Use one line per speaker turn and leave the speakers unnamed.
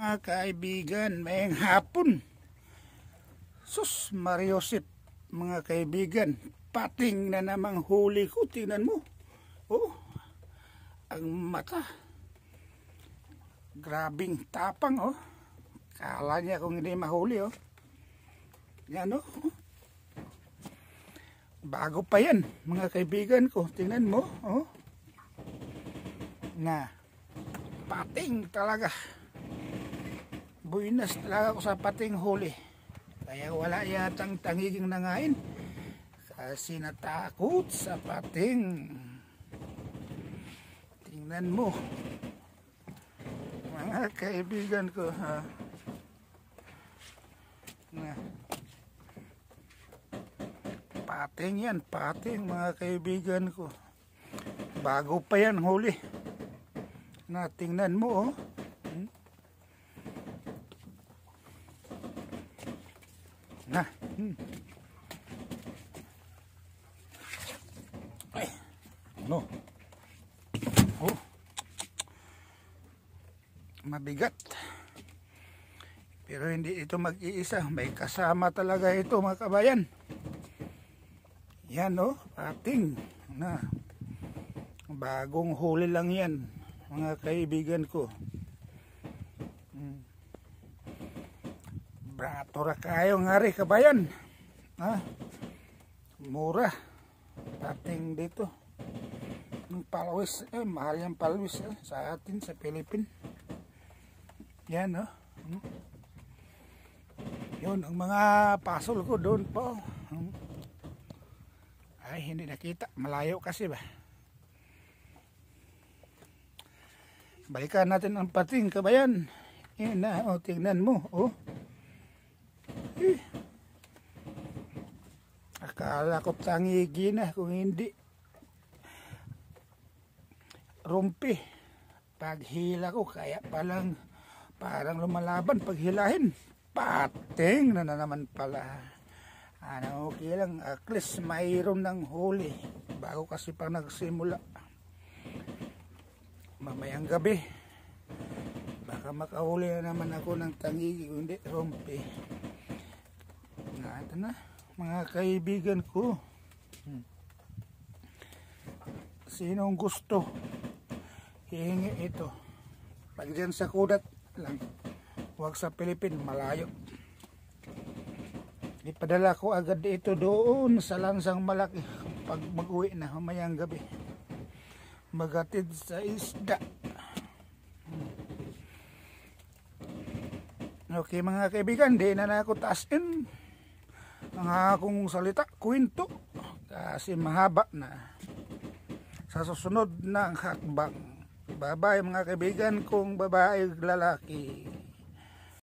Mga kaibigan, mayang hapon. Sus, Mariosip, mga kaibigan, pating na namang huli ko. Tingnan mo. Oh, ang mata. Grabing tapang, oh. Kala niya kung hindi mahuli, oh. Yan, oh. Bago pa yan, mga kaibigan ko. Tingnan mo, oh. Na, pating talaga. Buinas talaga ako sa pating huli. Kaya wala yatang tangiging nangain. Kasi natakot sa pating. Tingnan mo. Mga kaibigan ko, ha. Na. Pating yan, pating mga kaibigan ko. Bago pa yan huli. Na, tingnan mo, oh. Na. Ay. No. Oh. Mabigat. Pero hindi ito mag-iisa. May kasama talaga ito, mga kabayan. Yan, oh. Pating. Na. Bagong huli lang yan, mga kaibigan ko. Bratora kayo nga rin, kabayan. Ha? Mura. Pating dito. Yung palawis. Mahal yung palawis sa atin, sa Philippines. Yan, no? Yun, ang mga pasol ko doon po. Ay, hindi nakita. Malayo kasi ba? Balikan natin ang pating, kabayan. Yan na, oh, tingnan mo, oh. Akala ko tangigi na kung hindi rumpi. Paghila ko kaya parang lumalaban paghilahin. Pating na naman pala. Ano, okay lang, at least mayroon ng huli bago kasi pang nagsimula. Mamayang gabi baka makahuli na naman ako ng tangigi kung hindi rumpi. Ito na, mga kaibigan ko. Sinong gusto hihingi ito? Pag dyan sa Kudat lang, huwag sa Philippines, malayo. Ipadala ko agad ito doon sa Lansang Malaki pag mag-uwi na mamayang gabi, magatid sa isda. Okay mga kaibigan, di na ako taasin ang akong salita, kwento, kasi mahaba na. Sa susunod na ang hakbang. Bye bye mga kaibigan kong babae lalaki.